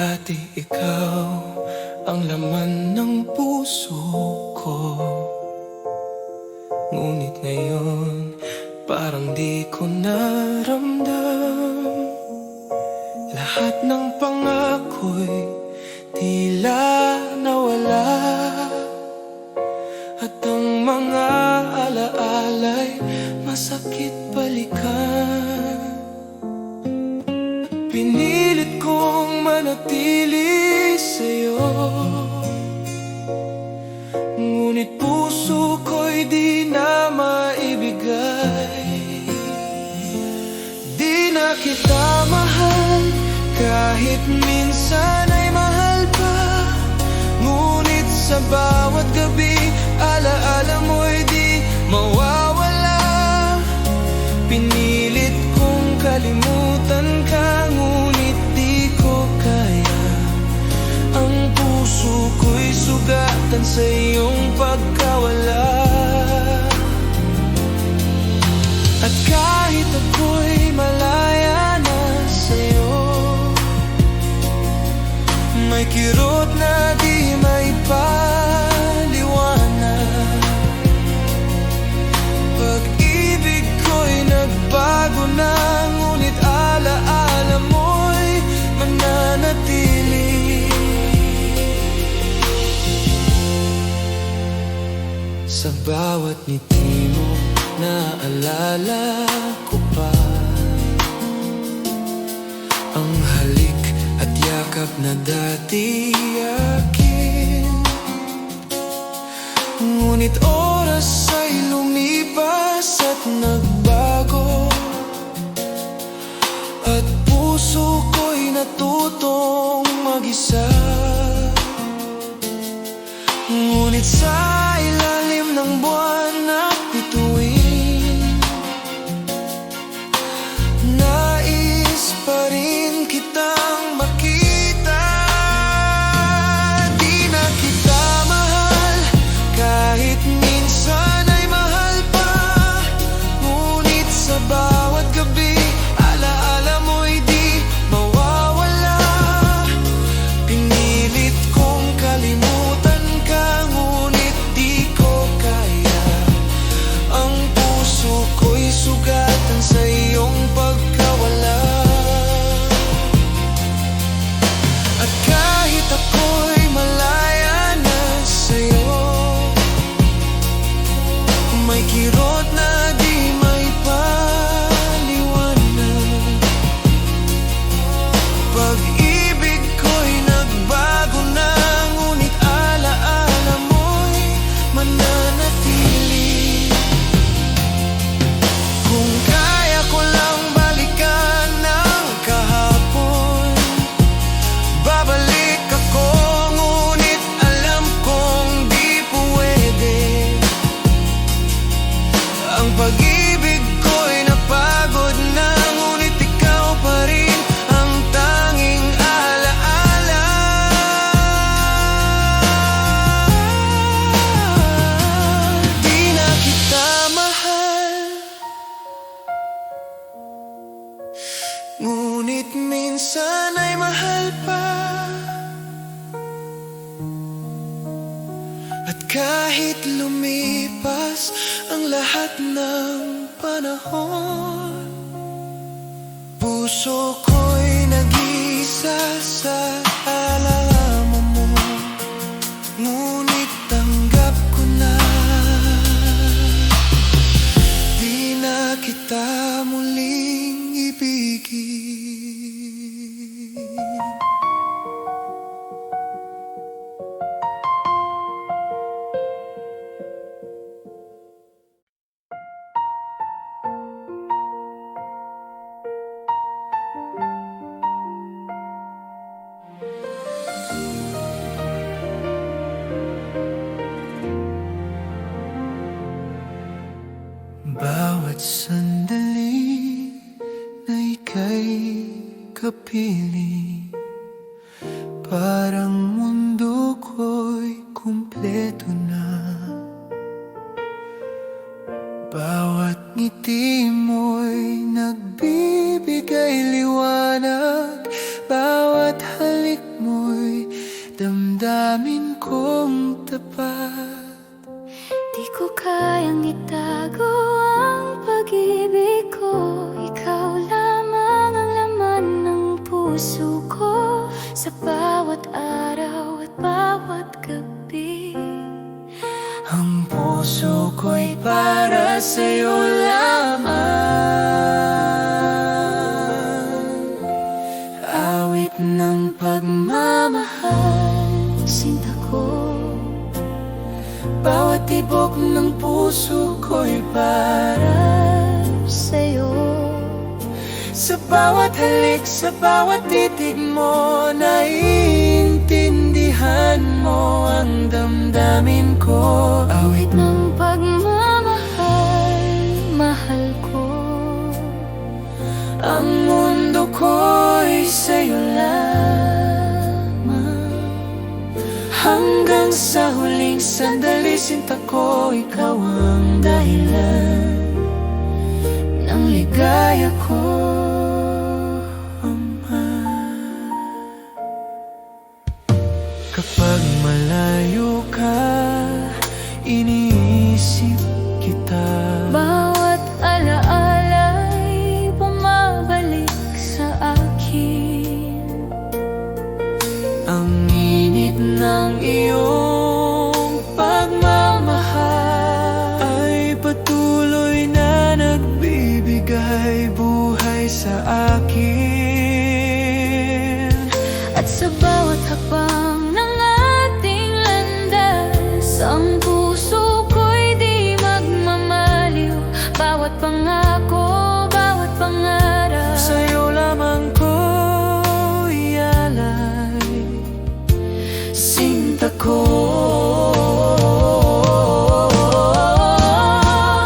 Dati ikaw ang laman ng puso ko, ngunit ngayon parang di ko naramdam. Lahat ng pangako'y tila nawala, at ang mga alaala'y masakit balikan. Pinilit kong manatili sa'yo, ngunit puso ko'y di na maibigay. Di na kita mahal, kahit minsan ay mahal pa. Ngunit sa bawat gabi, alaala mo'y di mawawala. Pinilit kong kalimutan ka, ngunit di ko kaya. Ang puso ko'y sugatan sa iyong pagkawala. At kahit ako'y malaya na sa'yo, may kirot na di maipaliwanag. Pag-ibig ko'y nagbago na, ngunit alaala mo'y mananatili. Sa bawat ngiti mo, naalala ko pa ang halik at yakap na dati akin. Ngunit oras ay lumipas at nagbago, at puso ko'y natutong mag-isa. Ngunit sa ilalim ng buwan na bituin, nais pa rin kitang makita. Di na kita mahal, kahit minsan ay mahal pa. Ngunit sa bawat gabi, alaala mo'y di mawawala. Pinilit kong kalimutan ka, ngunit di ko kaya. Ang puso ko'y sugatan sa iyong pagkawala. At kahit ako'y malaya na sa'yo, may kirot na di maipaliwanag. Pag-ibig ko'y nagbago na, ngunit alaala mo'y mananatili. Kung kaya ko lang balikan ng kahapon, babalik ako, ngunit alam kong di pwede. Ang pag-ibig ko'y napagod na, ngunit ikaw pa rin ang tanging alaala. Di na kita mahal, ngunit minsan ay mahal pa. At kahit lumipas ang lahat ng panahon, puso ko'y nag-iisa sa alaala mo. Ngunit tanggap ko na, di na kita muling ibigin. Bawat sandali na ika'y kapiling, parang mundo ko'y kumpleto na. Bawat ngiti mo'y nagbibigay liwanag, bawat halik awit mo'y damdamin kong tapat. Di ko kayang itago ang pag-ibig ko. Ikaw lamang ang laman ng puso ko. Sa bawat araw at bawat gabi, ang puso ko'y para sa'yo lamang. Awit ng pagmamahal, sinta ko. bawat tibok ng puso ko'y para Sa'yo, sa bawat halik, sa bawat titig mo, naiintindihan mo ang damdamin ko. Awit ng pagmamahal, mahal ko. ang mundo ko'y sa'yo lamang. Hanggang sa huling sandali, sinta ko, ikaw ang dahilan ng ligaya ko, Ama. Kapag malayo ka, iniisip kita. Bawat alaala'y bumabalik sa akin. Ang init ng iyong pagmamahal ay patuloy na nagbibigay buhay sa akin. At sa bawat hakbang ng ating landas, ang puso ko'y di magmamaliw. Bawat pangako, bawat pangarap, Sa'yo lamang ko ialay, sinta ko.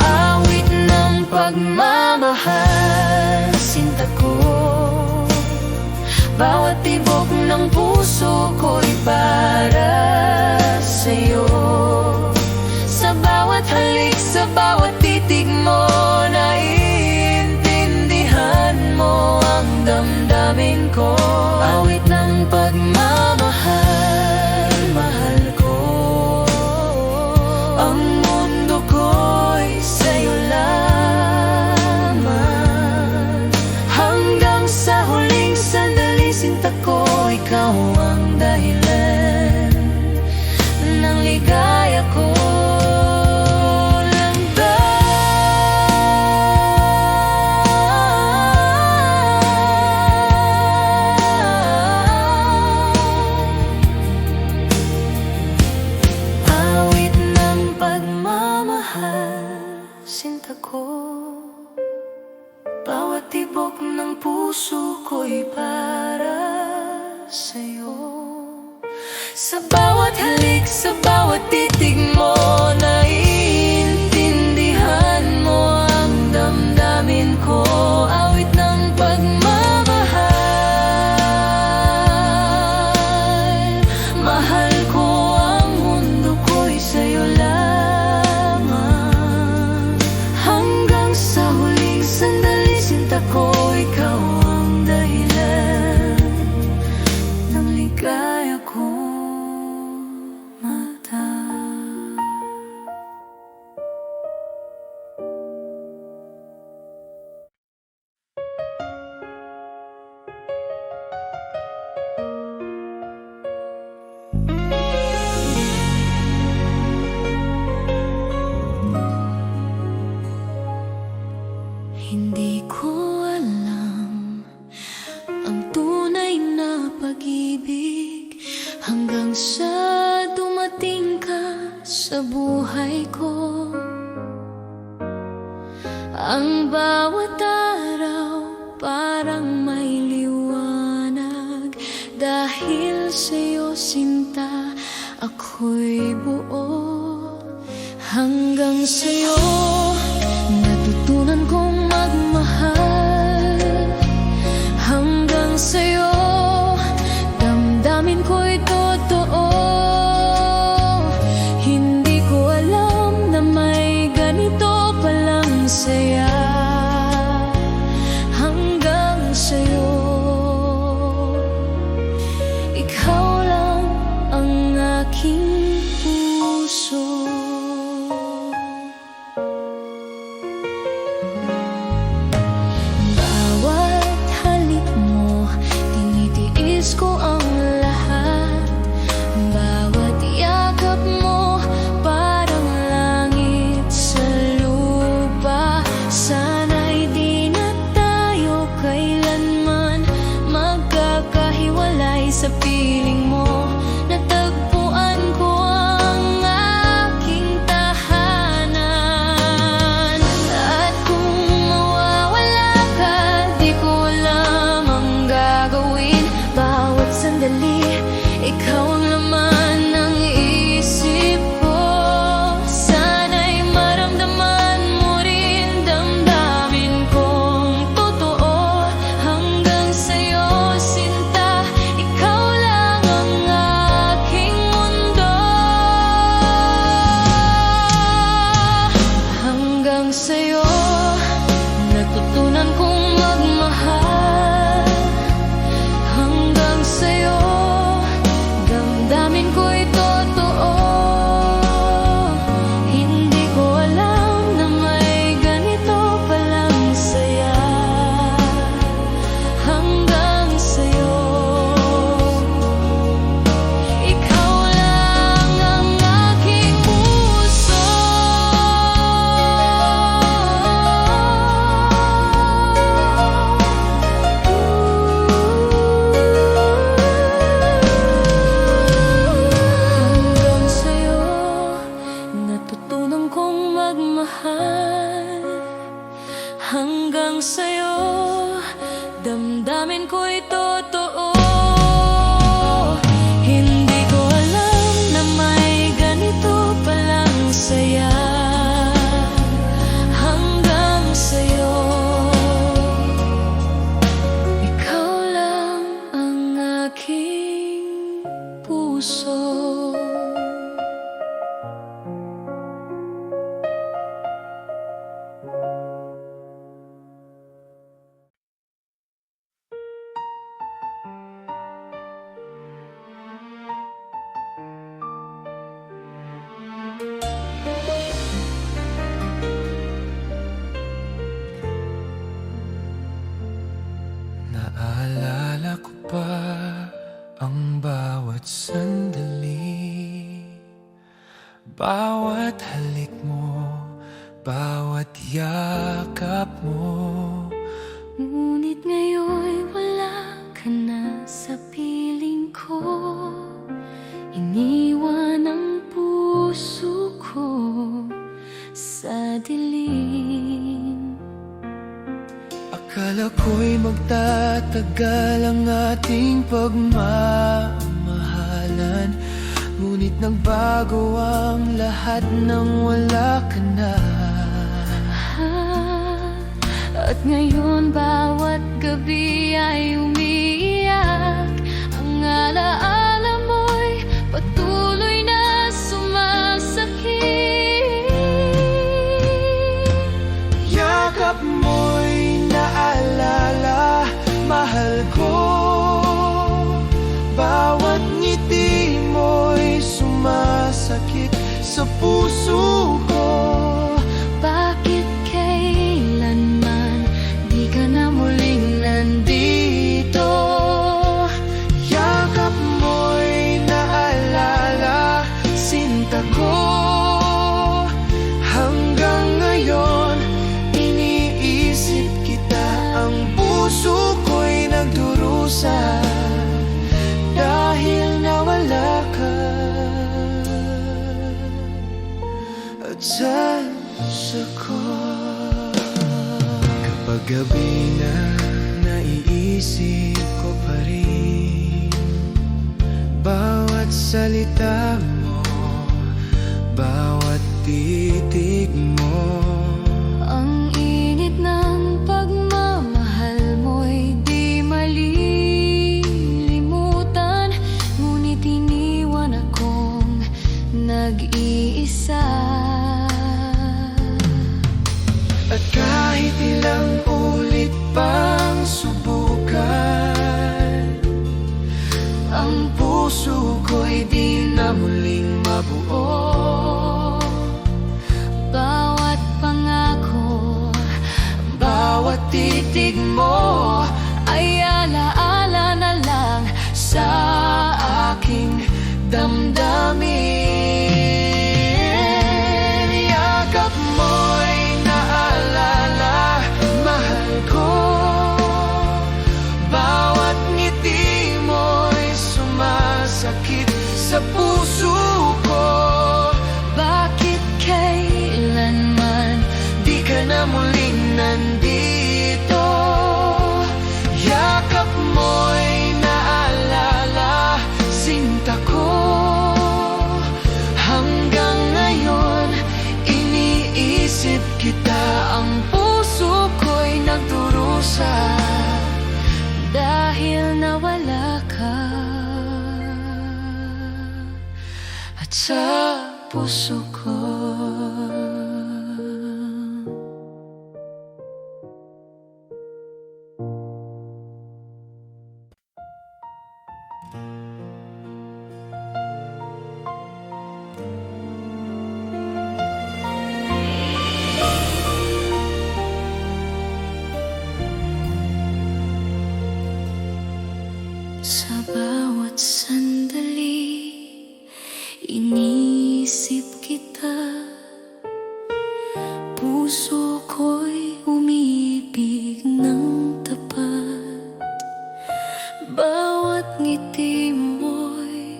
Awit ng pagmamahal, sinta ko. Bawat tibok ng puso ko'y para sa'yo. Sa bawat halik, sa bawat titig mo, naiintindihan mo ang damdamin ko. Awit ng pagmamahal, mahal ko. Ang mundo ko'y sa'yo lamang. Hanggang sa huling sandali, sinta ko, ikaw ang dahilan ng ligaya ko. Awit ng pagmamahal, sinta ko. Bawat tibok ng puso ko'y para sa'yo. Sa bawat halik, sa bawat titig mo, naiintindihan mo ang damdamin ko. Awit ng pagmamahal, mahal ko. Ang mundo ko'y sa'yo lamang. Hanggang sa huling sandali, sinta ko, ikaw ang dahilan ng ligaya ko, mata. Hindi ko alam ang tunay na pag-ibig hanggang sa dumating ka sa buhay ko. Ang bawat araw parang may liwanag. Dahil sa'yo, sinta, ako'y buo. Hanggang sa'yo natutunan kong magmahal. Hanggang sa'yo damdamin ko'y totoo. Hindi ko alam na may ganito palang saya. Hanggang sa'yo ikaw ang laman ng isip ko. Sana'y maramdaman mo rin damdamin kong totoo. Hanggang sa'yo sinta, ikaw lang ang aking mundo. Hanggang sa'yo natutunan kong magmahal. Hanggang sa'yo damdamin ko'y totoo. Hindi ko alam na may ganito palang saya. Hanggang sa'yo, ikaw lang ang aking puso. Hanggang sa'yo natutunan kong magmahal. Hanggang sa'yo damdamin ko'y totoo. Hindi ko alam na may ganito palang saya. Hanggang sa'yo, ikaw lang ang aking puso. Naalala ko pa ang bawat sandali, bawat halik mo, bawat yakap mo. Ngunit ngayon'y wala ka na sa piling ko. Iniwan ang puso ko sa dilim. Akala ko'y magtatagal ang ating pagmamahalan, ngunit nagbago ang lahat nang wala ka na. At ngayon bawat gabi ay umiiyak. Ang alaala mo'y patuloy na sumasakit. Yakap mo'y naalala, mahal ko. Bawat ngiti mo'y sumasakit sa puso ko. Bakit kailanman di ka na muling nandito? Yakap mo'y naalala, sinta ko. Hanggang ngayon iniisip kita, ang puso ko'y nagdurusa dahil nawala ka. At sa ko, kapag gabi na naiisip ko pa rin bawat salita mo, bawat titig mo. Ang init ng pagmamahal mo'y di malilimutan. Ngunit iniwan akong nag-iisa. At kahit ilang ulit pang subukan, ang puso ko'y di na muling mabuo. Bawat pangako, Bawat titig mo ay alaala na lang sa aking damdamin. yakap mo'y naalala, mahal ko. Bawat ngiti mo'y sumasakit sa puso ko. Bakit kailanman Di ka na muling nandito. Yakap mo'y naalala, sinta sa puso ko. Sa bawat sandali, iniisip kita. Puso ko'y umiibig ng tapat. Bawat ngiti mo'y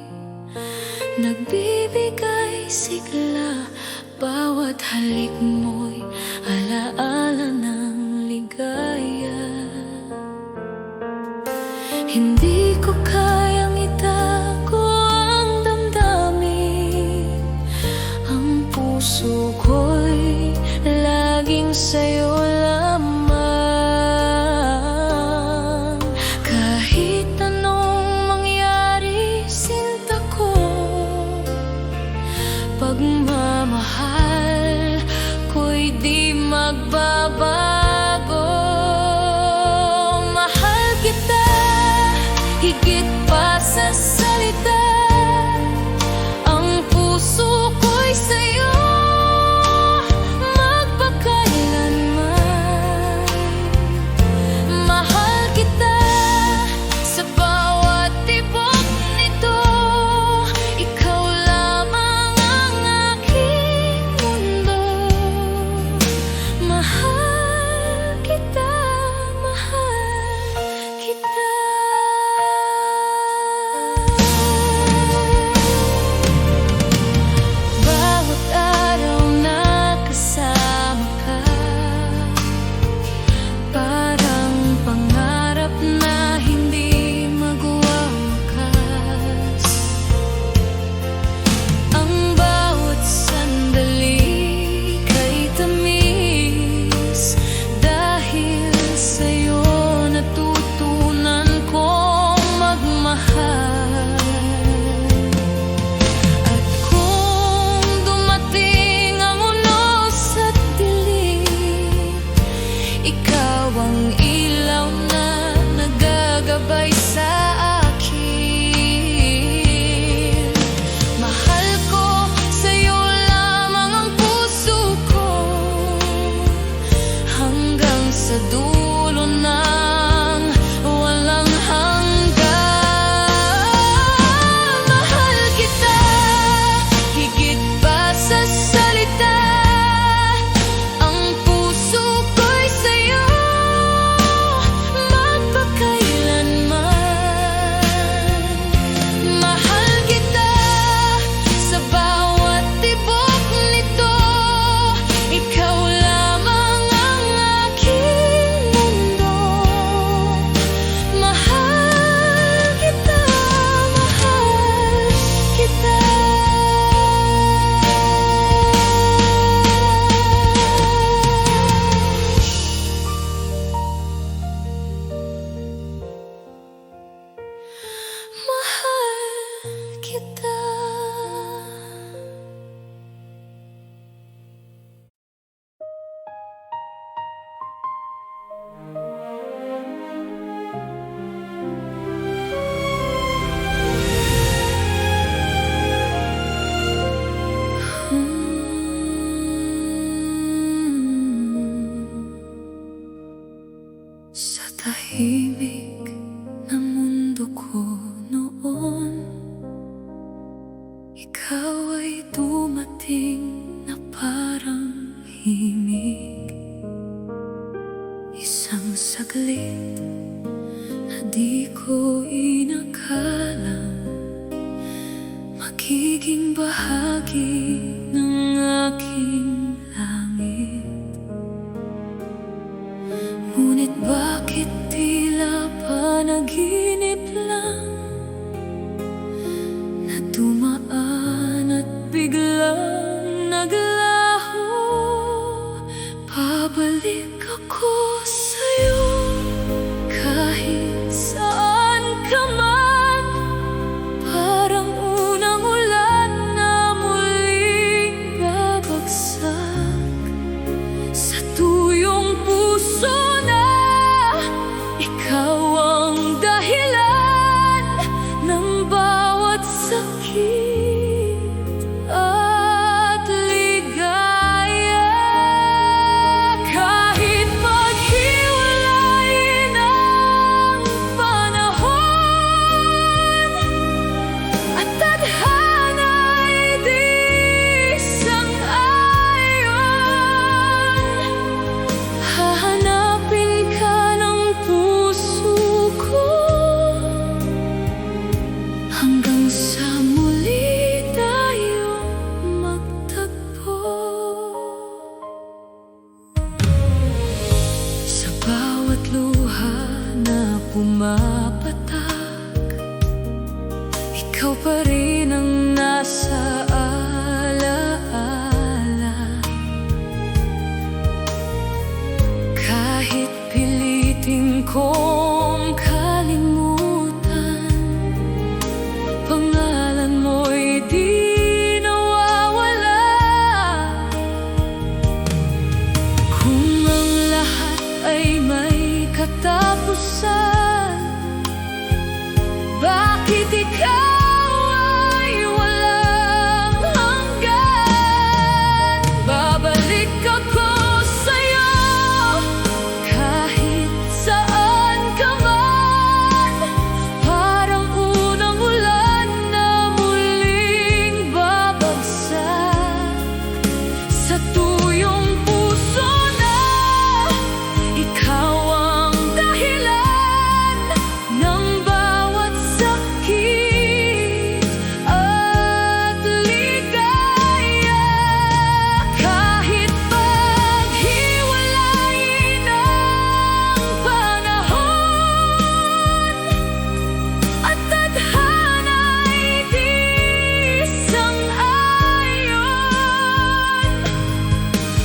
nagbibigay sigla. Bawat halik mo'y alaala ng ligaya. Hindi ko kayang itago ang damdamin. Ang puso ko'y laging sa'yo lamang. Kahit anong mangyari, sinta ko, pagmamahal ko'y di magbabago. Mahal kita higit pa sa salita. Ang puso ko'y sa'yo magpakailanman. Mahal kita sa bawat tibok nito. Ikaw lamang ang aking mundo. Mahal kita, mahal kita. Bawat araw na kasama ka, parang pangarap na hindi magwawakas. Ang bawat sandali kay tamis. Dahil sa'yo natutunan kong magmahal. At kung dumating ang unos at dilim, ikaw ang ilaw na nagagabay sa akin. Mahal ko, sa'yo lamang ang puso ko, hanggang sa dulo ng walang hanggan. Mahal kita higit pa sa salita. Ang puso ko'y sa'yo magpakailanman. Mahal kita sa bawat tibok nito. Ikaw lamang ang aking mundo. Mahal kita, mahal kita. Mahal kita. Sa tahimik na mundo ko noon, ikaw ay dumating na parang himig. Isang saglit na di ko inakala magiging bahagi ng aking langit. Ngunit bakit tila panaginip lang na dumaan at biglang naglaho? Pabalik ako sa'yo kahit saan ka man. Parang unang ulan na ikaw pa rin ang nasa alaala. Kahit pilitin kong kalimutan, pangalan mo'y di nawawala. Kung ang lahat ay may katapusan, bakit ikaw ay walang hanggan? Babalik ako sa'yo kahit saan ka man, parang unang ulan na muling babagsak sa tuyong puso na ikaw ang dahilan ng bawat sakit at ligaya. Kahit paghiwalayin ang panahon at tadhana'y di sang-ayon,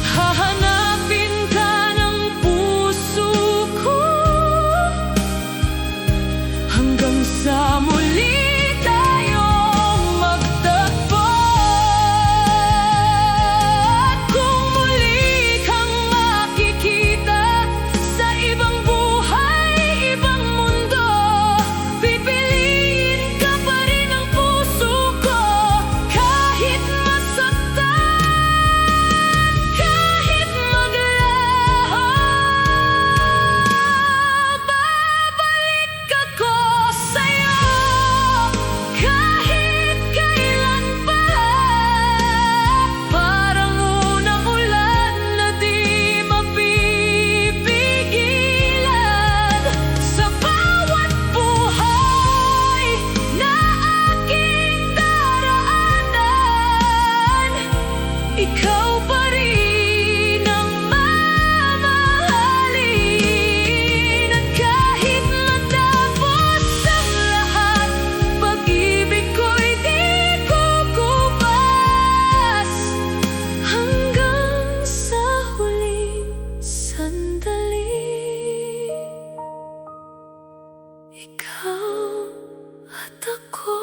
hahanapin ka ng puso ko hanggang sa muli tayong magtagpo. At kung muli kang makikita sa ibang buhay, ibang mundo, pipiliin ka pa rin ng puso ko. Kahit masaktan, kahit maglaho, babalik ako sa'yo kahit kailan pa. Parang unang ulan na di mapipigilan sa bawat buhay na aking daraanan. Ikaw pa rin ang mamahalin. At kahit matapos ang lahat, pag-ibig ko'y di kukupas hanggang sa huling sandali. Ikaw at ako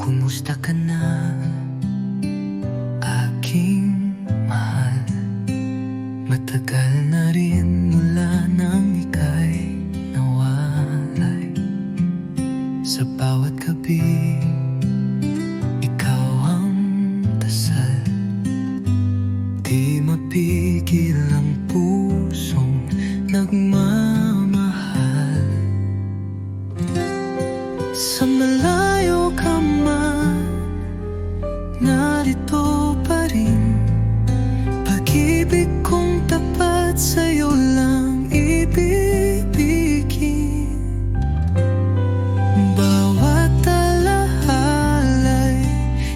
Kumusta ka na, aking mahal? Matagal na rin mula nang ika'y nawalay. Sa bawat gabi, ikaw ang dasal. Di mapigil ang pusong nagmamahal. Sa malayo ka man, narito pa rin. Pag-ibig kong tapat sa'yo lang ibibigin. Bawat alahala'y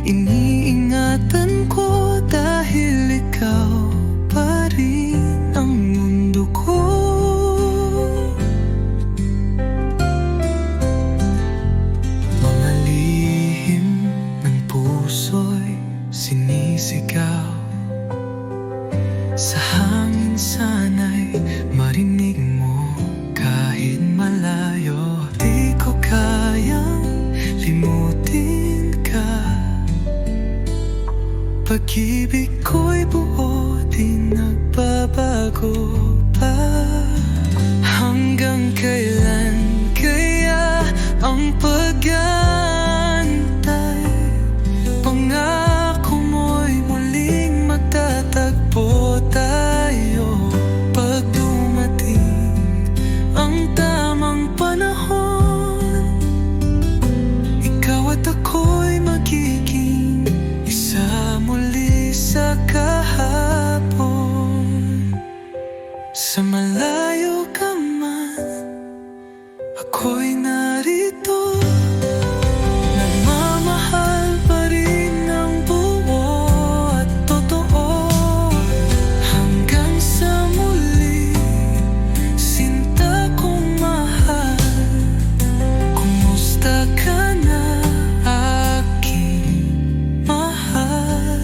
iniingatan ko, dahil ikaw pa rin ang mundo ko. Mga lihim ng puso'y sinisigaw, sa hangin sana'y marinig mo kahit malayo. Di ko kayang limutin ka, pag-ibig ko'y buo, di nagbabago pa. Hanggang kailan kaya ang pag-aantay? Pangako mo'y muling magtatagpo tayo pag dumating ang tamang panahon. Ikaw at ako'y magiging isa muli sa kahapon. Sa malayo ka man, ako'y narito. Nagmamahal pa rin ng buo at totoo. Hanggang sa muli, sinta kong mahal. Kumusta ka na, aking mahal?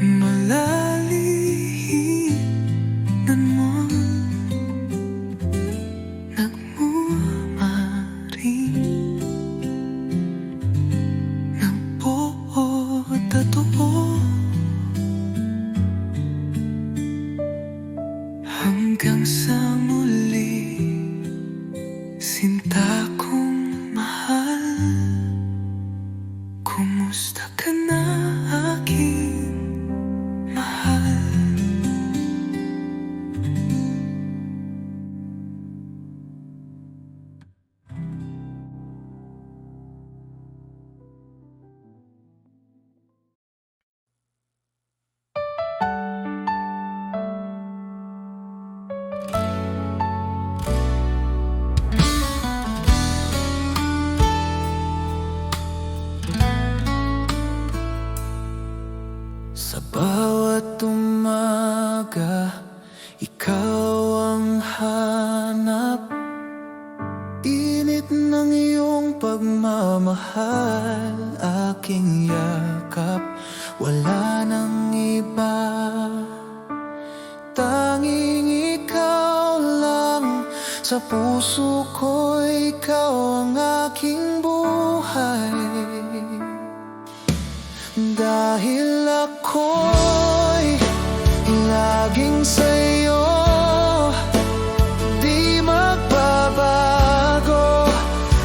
Malalihinan mo, nagmumaring ng buo at totoo. Hanggang sa muli, sinta kong mahal. Kumusta ka na, aking mahal? Sa bawat umaga, ikaw ang hanap. Init ng iyong pagmamahal, aking yakap. Wala nang iba, tanging ikaw lang. Sa puso ko, ikaw ang aking buhay. Dahil ako'y laging sa'yo, di magbabago.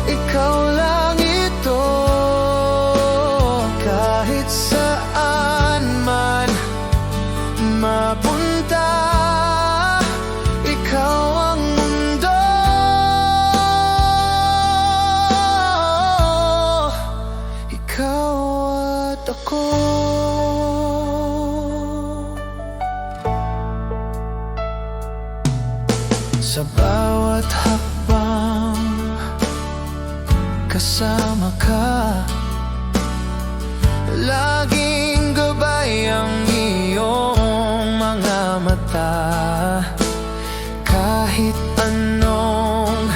Ikaw lang ito, kahit saan man mapunta. Ikaw ang mundo, ikaw at ako. Sa bawat hakbang, kasama ka. Laging gabay ang iyong mga mata. Kahit anong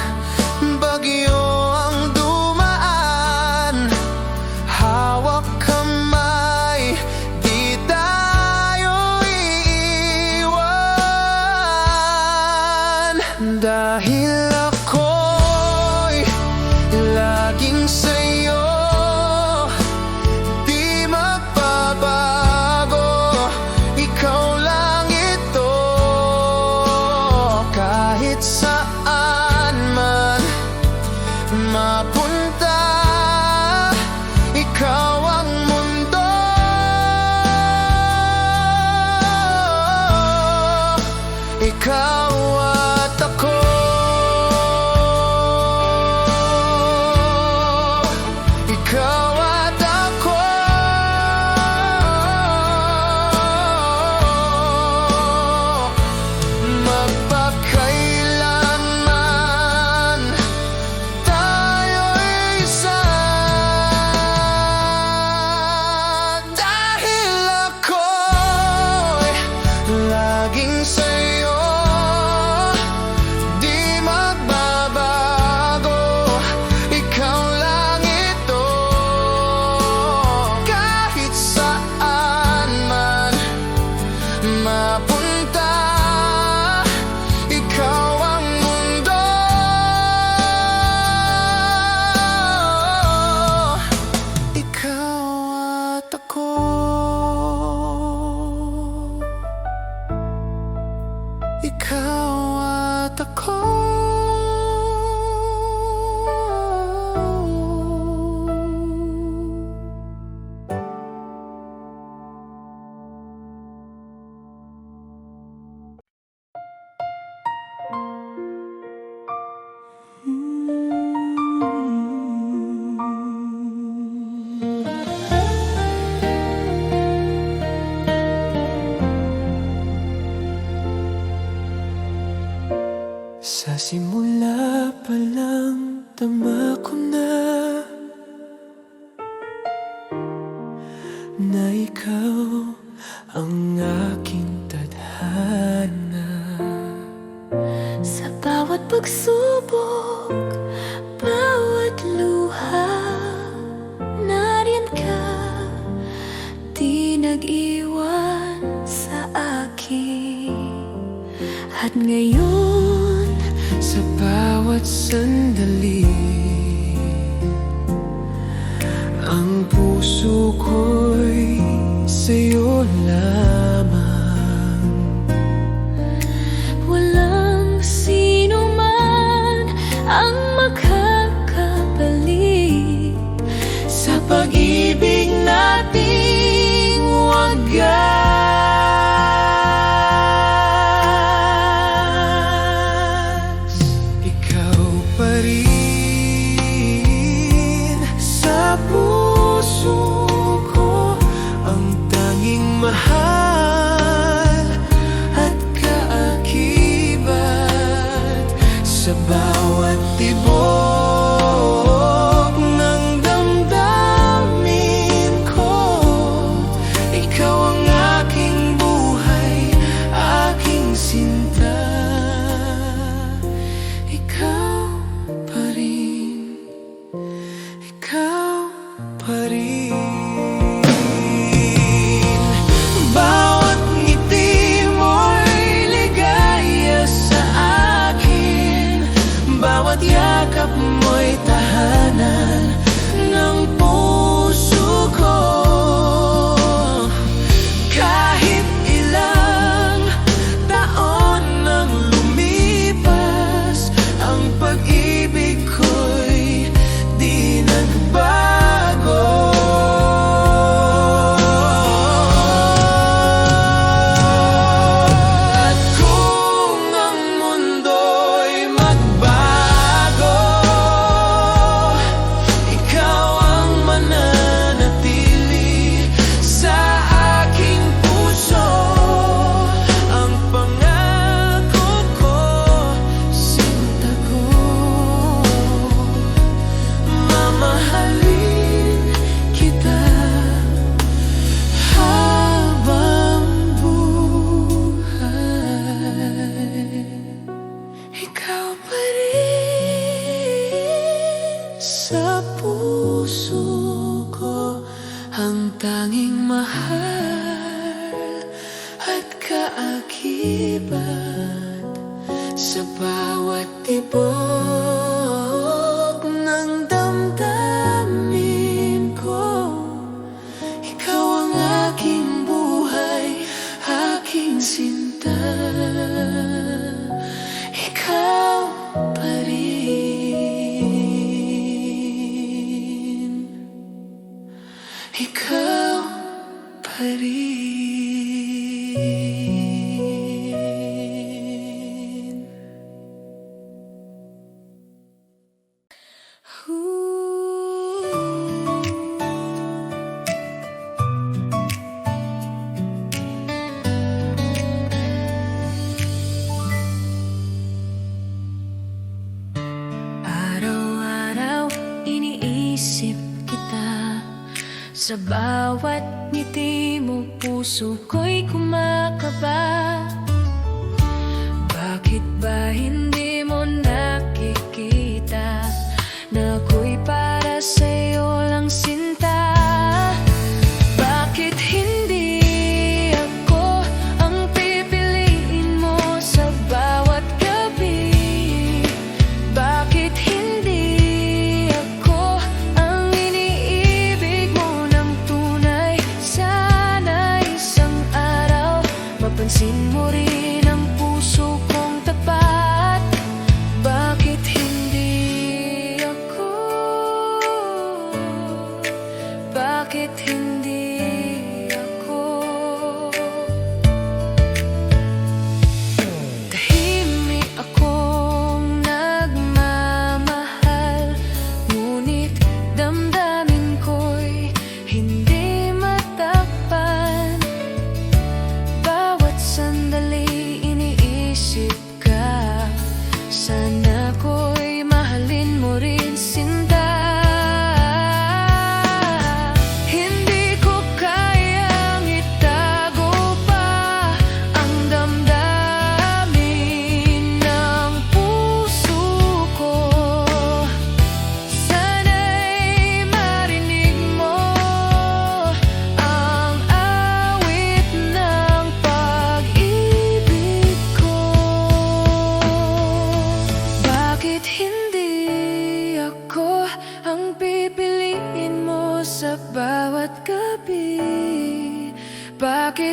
bagyo ang dumaan, hawak kamay, di tayo iiwan. Dahil ako'y laging sa'yo, di magbabago. Ikaw lang ito, kahit saan man mapunta. Ikaw ang mundo, ikaw at ako. Ikaw at ako. Magpakailanman tayo'y isa. Dahil ako'y laging sa'yo, di magbabago. Ikaw lang ito, kahit saan man mapunta. Ikaw ang mundo, ikaw at ako. Ikaw at ako. Sa simula pa lang tama ko na ikaw ang aking tadhana. Sa bawat pagsubok, bawat luha, nariyan ka, di nag-iwan sa akin. At ngayon, sa bawat sandali, ang puso ko'y sa'yo lamang. walang sino man ang makakabalik Sa pag-ibig nating wagas, ikaw pa rin sa puso ko, ang tanging mahal at kaakibat. Sa bawat tibok ng damdamin ko, ikaw ang aking buhay, aking sinta. Ikaw pa rin, ikaw pa rin. Bawat ngiti mo'y ligaya sa akin, bawat yakap mo'y tahanan ng puso ko. Kahit ilang taon nang lumipas, ang pag-ibig ko'y di nagbago. At kung ang mundo'y magbago, ikaw ang mananatili sa aking puso. Ang pangako ko, sinta ko, mamahalin kita habang buhay. Ikaw pa rin sa puso ko, ang tanging mahal at kaakibat. Sa bawat tibok ng damdamin ko, ikaw ang aking buhay, aking sinta. Ikaw pa rin, ikaw pa rin. Araw-araw iniisip kita, sa bawat ngiti mo puso ko'y kumakaba. Bakit ba hindi mo nakikita na ako'y para sa'yo lang sinta? Bakit hindi ako ang pipiliin mo sa bawat gabi? Bakit hindi ako ang iniibig mo ng tunay? Sana isang araw mapansin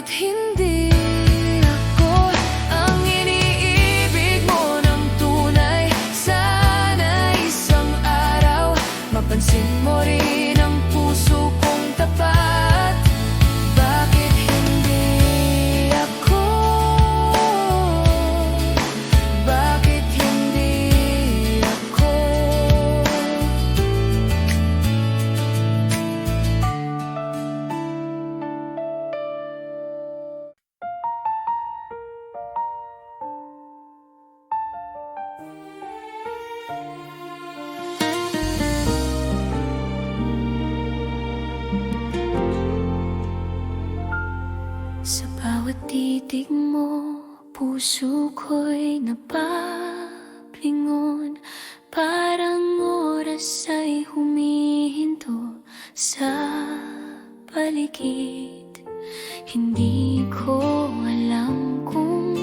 Bakit hindi ako ang iniibig mo ng tunay? Sana isang araw mapansin mo rin ang puso kong tapat. Bakit hindi ako? Bakit hindi ako? Sa bawat titig mo, puso ko'y napaplingon. Parang oras ay humihinto sa paligid. Hindi ko alam kung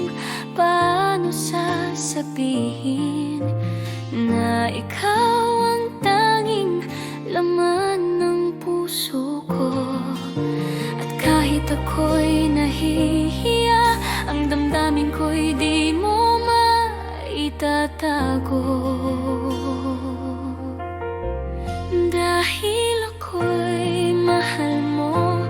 paano sasabihin na ikaw ang tanging laman ng puso ko. At kahit ako'y nahihiya, ang damdamin ko'y di mo maitatago. Dahil ako'y mahal mo,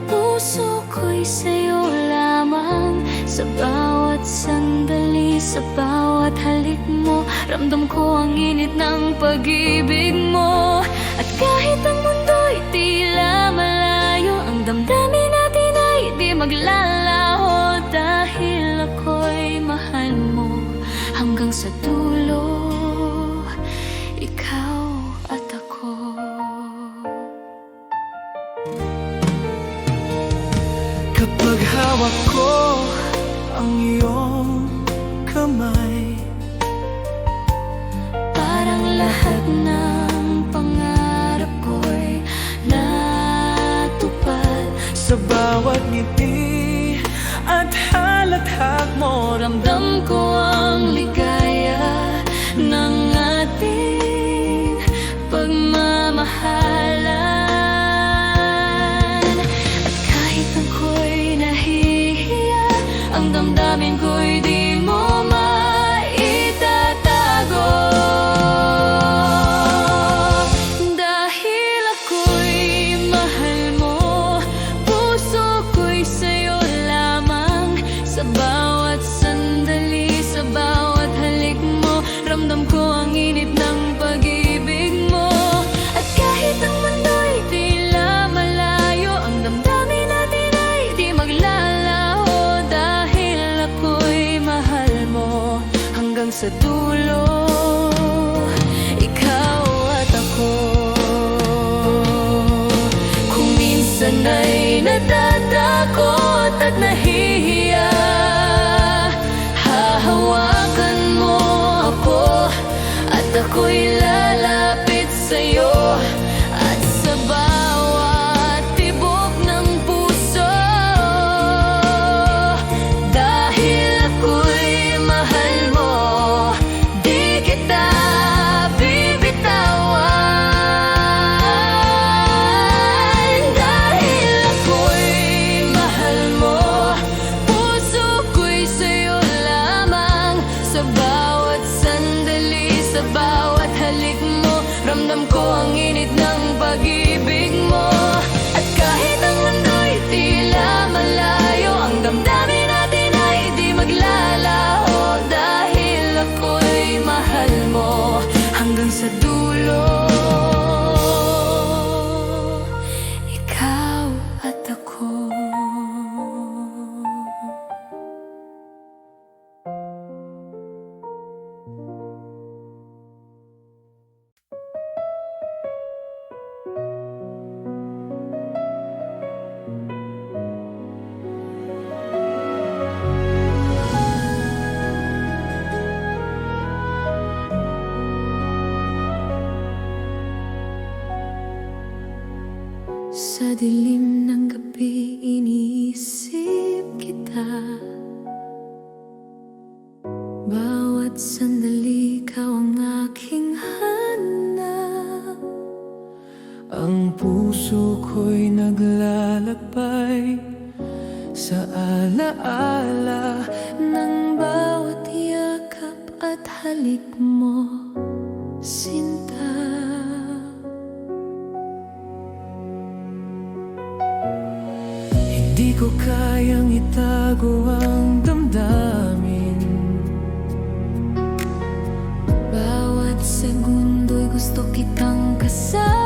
puso ko'y sa'yo lamang. Sa bawat sandali, sa bawat halik mo, ramdam ko ang init ng pag-ibig mo. At kahit ang mundo'y tila malayo, ang damdamin natin ay di maglalaho. Dahil ako'y mahal mo hanggang sa dulo, ikaw at ako. Kapag hawak ko ang iyong kamay, Parang lahat ng pangarap ko'y natupad. sa bawat ngiti at halakhak mo, Ramdam ko ang ligaya ng ating pagmamahalan. At kahit ako'y nahihiya, ang damdamin ko'y di mo maitatago. Dahil ako'y mahal mo, puso ko'y sa'yo lamang. Sa bawat sandali, sa bawat halik mo, ramdam ko ang init ng pag-ibig mo. At kahit ang mundo'y tila malayo, ang damdamin natin ay di maglalaho. Dahil ako'y mahal mo hanggang sa dulo, ikaw at ako. Kung minsan ay natatakot at nahihiya, hahawakan mo ako at ako'y lalapit sa'yo. At sa bawat tibok ng puso, dahil ako'y mahal mo, di kita bibitawan. Dahil ako'y mahal mo, puso ko'y sa'yo lamang. Sa bawat sandali, sa bawat halik mo, ramdam ko ang init ng pag-ibig mo. At kahit ang mundo'y tila malayo, ang damdamin natin ay di maglalaho. Dahil ako'y mahal mo hanggang sa dulo, ikaw at ako. Sa dilim ng gabi, iniisip kita. Bawat sandali, ikaw ang aking hanap. ang puso ko'y naglalakbay sa alaala ng bawat yakap at halik mo, sinta. Hindi ko kayang itago ang damdamin. Bawat segundo'y gusto kitang kasama.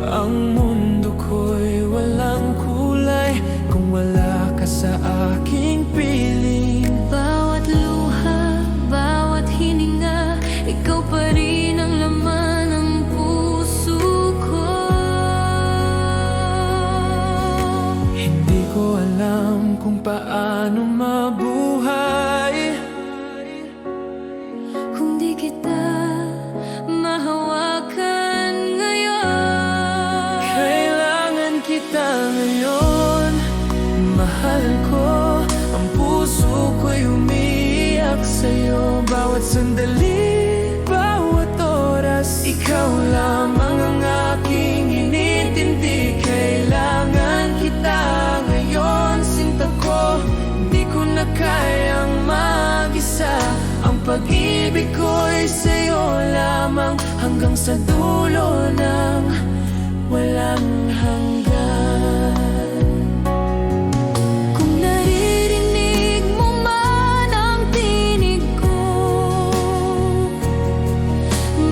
Ang mundo ko'y walang kulay kung wala ka sa aking piling. Bawat luha, bawat hininga, ikaw pa rin ang laman ng puso ko. Hindi ko alam kung paano mabuhay Kung di kita mahawakan ngayon. Kailangan kita ngayon, mahal ko. Ang puso ko'y umiiyak sa'yo. Bawat sandali, bawat oras, ikaw lamang ang aking inintindi. Kailangan kita ngayon, sinta ko. Di ko na kayang mag-isa. Ang pag-ibig ko'y sa'yo lamang, hanggang sa dulo ng walang hanggan. Kung naririnig mo man ang tinig ko,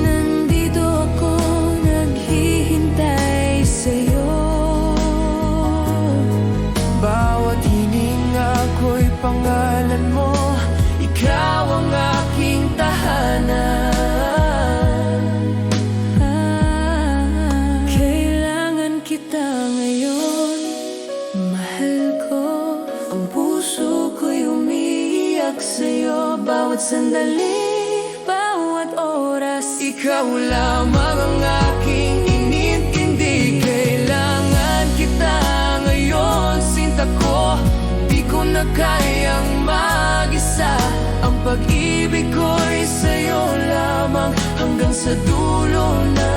nandito ako naghihintay sa'yo. Bawat hininga ko'y pangalan mo. Ikaw ang aking tahanan. Kailangan kita ngayon, mahal ko. Ang puso ko'y umiiyak sa'yo. Bawat sandali, Bawat oras, ikaw lamang ang aking inintindi. Kailangan kita ngayon, sinta ko. Di ko na kayang mag-isa. Ang pag-ibig ko'y sa'yo lamang, hanggang sa dulo na